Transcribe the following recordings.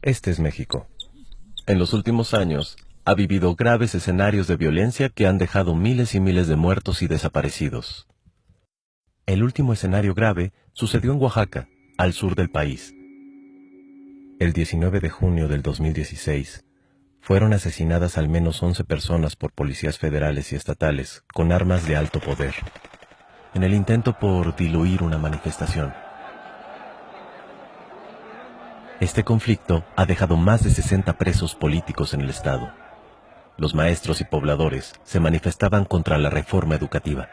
Este es México. En los últimos años, ha vivido graves escenarios de violencia que han dejado miles y miles de muertos y desaparecidos. El último escenario grave sucedió en Oaxaca, al sur del país. El 19 de junio del 2016, fueron asesinadas al menos 11 personas por policías federales y estatales con armas de alto poder, en el intento por diluir una manifestación. Este conflicto ha dejado más de 60 presos políticos en el estado. Los maestros y pobladores se manifestaban contra la reforma educativa,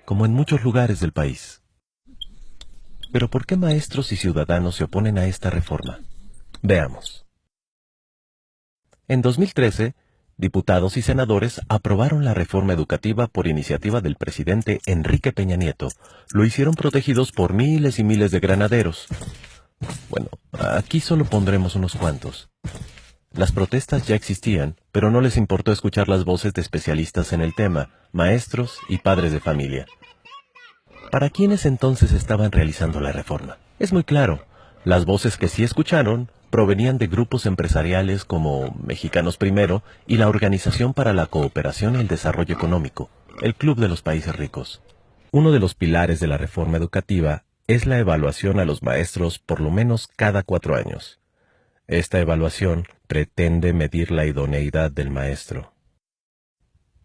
como en muchos lugares del país. Pero ¿por qué maestros y ciudadanos se oponen a esta reforma? Veamos. En 2013, diputados y senadores aprobaron la reforma educativa por iniciativa del presidente Enrique Peña Nieto. Lo hicieron protegidos por miles y miles de granaderos. Bueno, aquí solo pondremos unos cuantos. Las protestas ya existían, pero no les importó escuchar las voces de especialistas en el tema, maestros y padres de familia. ¿Para quiénes entonces estaban realizando la reforma? Es muy claro, las voces que sí escucharon provenían de grupos empresariales como Mexicanos Primero y la Organización para la Cooperación y el Desarrollo Económico, el Club de los Países Ricos. Uno de los pilares de la reforma educativa es la evaluación a los maestros por lo menos cada 4 años. Esta evaluación pretende medir la idoneidad del maestro.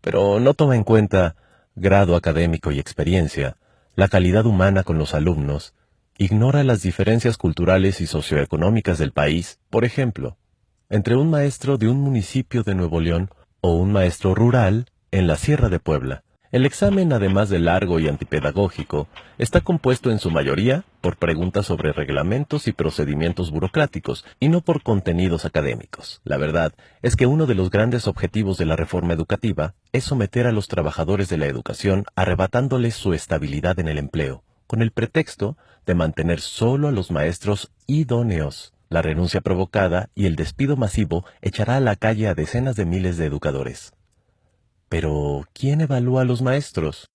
Pero no toma en cuenta grado académico y experiencia, la calidad humana con los alumnos, ignora las diferencias culturales y socioeconómicas del país, por ejemplo, entre un maestro de un municipio de Nuevo León o un maestro rural en la Sierra de Puebla. El examen, además de largo y antipedagógico, está compuesto en su mayoría por preguntas sobre reglamentos y procedimientos burocráticos, y no por contenidos académicos. La verdad es que uno de los grandes objetivos de la reforma educativa es someter a los trabajadores de la educación arrebatándoles su estabilidad en el empleo, con el pretexto de mantener solo a los maestros idóneos. La renuncia provocada y el despido masivo echará a la calle a decenas de miles de educadores. Pero, ¿quién evalúa a los maestros?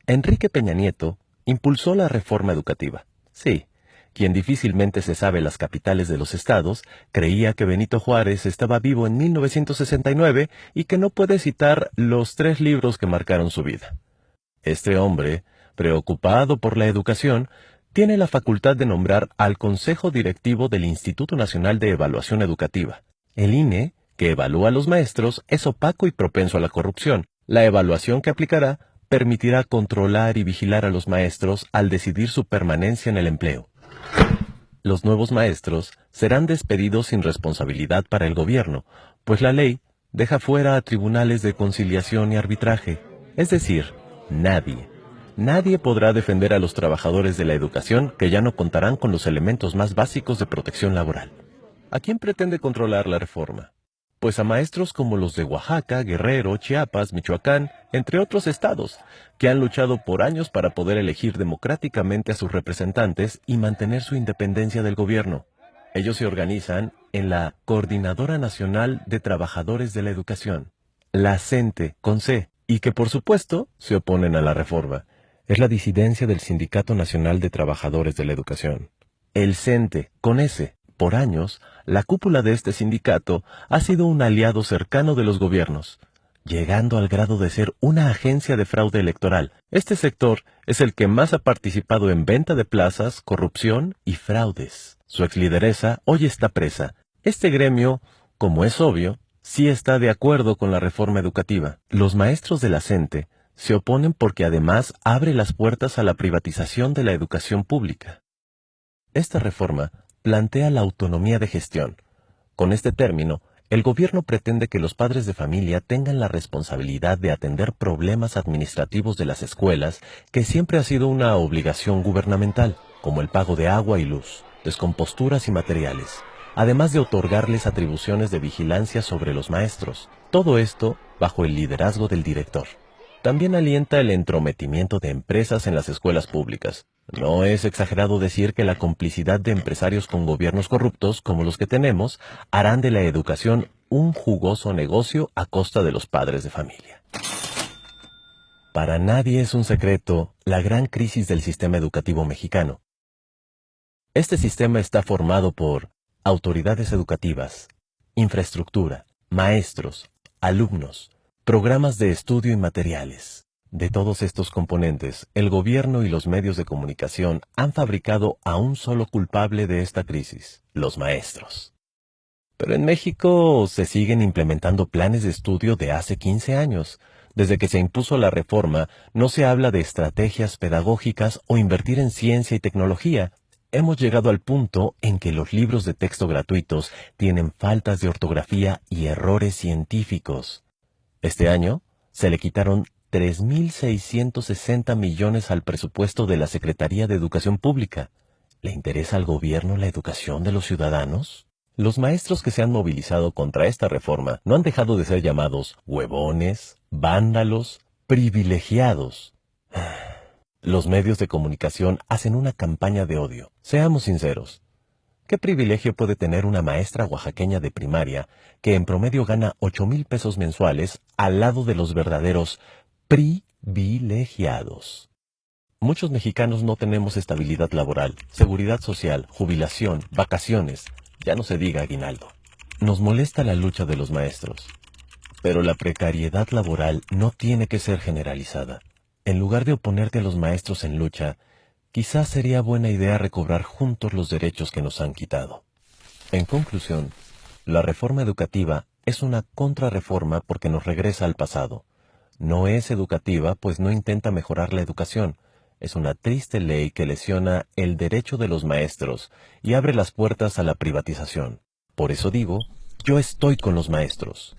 Enrique Peña Nieto impulsó la reforma educativa. Sí, quien difícilmente se sabe las capitales de los estados, creía que Benito Juárez estaba vivo en 1969 y que no puede citar los 3 libros que marcaron su vida. Este hombre, preocupado por la educación, tiene la facultad de nombrar al Consejo Directivo del Instituto Nacional de Evaluación Educativa. El INE, que evalúa a los maestros, es opaco y propenso a la corrupción. La evaluación que aplicará permitirá controlar y vigilar a los maestros al decidir su permanencia en el empleo. Los nuevos maestros serán despedidos sin responsabilidad para el gobierno, pues la ley deja fuera a tribunales de conciliación y arbitraje. Es decir, nadie podrá defender a los trabajadores de la educación que ya no contarán con los elementos más básicos de protección laboral. ¿A quién pretende controlar la reforma? Pues a maestros como los de Oaxaca, Guerrero, Chiapas, Michoacán, entre otros estados, que han luchado por años para poder elegir democráticamente a sus representantes y mantener su independencia del gobierno. Ellos se organizan en la Coordinadora Nacional de Trabajadores de la Educación, la CENTE, con C, y que por supuesto se oponen a la reforma. Es la disidencia del Sindicato Nacional de Trabajadores de la Educación, el CENTE, con S. Por años, la cúpula de este sindicato ha sido un aliado cercano de los gobiernos, llegando al grado de ser una agencia de fraude electoral. Este sector es el que más ha participado en venta de plazas, corrupción y fraudes. Su exlideresa hoy está presa. Este gremio, como es obvio, sí está de acuerdo con la reforma educativa. Los maestros de la CENTE se oponen porque además abre las puertas a la privatización de la educación pública. Esta reforma plantea la autonomía de gestión. Con este término, el gobierno pretende que los padres de familia tengan la responsabilidad de atender problemas administrativos de las escuelas, que siempre ha sido una obligación gubernamental, como el pago de agua y luz, descomposturas y materiales, además de otorgarles atribuciones de vigilancia sobre los maestros. Todo esto bajo el liderazgo del director. También alienta el entrometimiento de empresas en las escuelas públicas. No es exagerado decir que la complicidad de empresarios con gobiernos corruptos, como los que tenemos, harán de la educación un jugoso negocio a costa de los padres de familia. Para nadie es un secreto la gran crisis del sistema educativo mexicano. Este sistema está formado por autoridades educativas, infraestructura, maestros, alumnos, programas de estudio y materiales. De todos estos componentes, el gobierno y los medios de comunicación han fabricado a un solo culpable de esta crisis: los maestros. Pero en México se siguen implementando planes de estudio de hace 15 años. Desde que se impuso la reforma, no se habla de estrategias pedagógicas o invertir en ciencia y tecnología. Hemos llegado al punto en que los libros de texto gratuitos tienen faltas de ortografía y errores científicos. Este año se le quitaron 3.660 millones al presupuesto de la Secretaría de Educación Pública. ¿Le interesa al gobierno la educación de los ciudadanos? Los maestros que se han movilizado contra esta reforma no han dejado de ser llamados huevones, vándalos, privilegiados. Los medios de comunicación hacen una campaña de odio. Seamos sinceros. ¿Qué privilegio puede tener una maestra oaxaqueña de primaria que en promedio gana 8,000 pesos mensuales al lado de los verdaderos privilegiados? Muchos mexicanos no tenemos estabilidad laboral, seguridad social, jubilación, vacaciones, ya no se diga aguinaldo. Nos molesta la lucha de los maestros, pero la precariedad laboral no tiene que ser generalizada. En lugar de oponerte a los maestros en lucha, quizás sería buena idea recobrar juntos los derechos que nos han quitado. En conclusión, la reforma educativa es una contrarreforma porque nos regresa al pasado. No es educativa, pues no intenta mejorar la educación. Es una triste ley que lesiona el derecho de los maestros y abre las puertas a la privatización. Por eso digo, yo estoy con los maestros.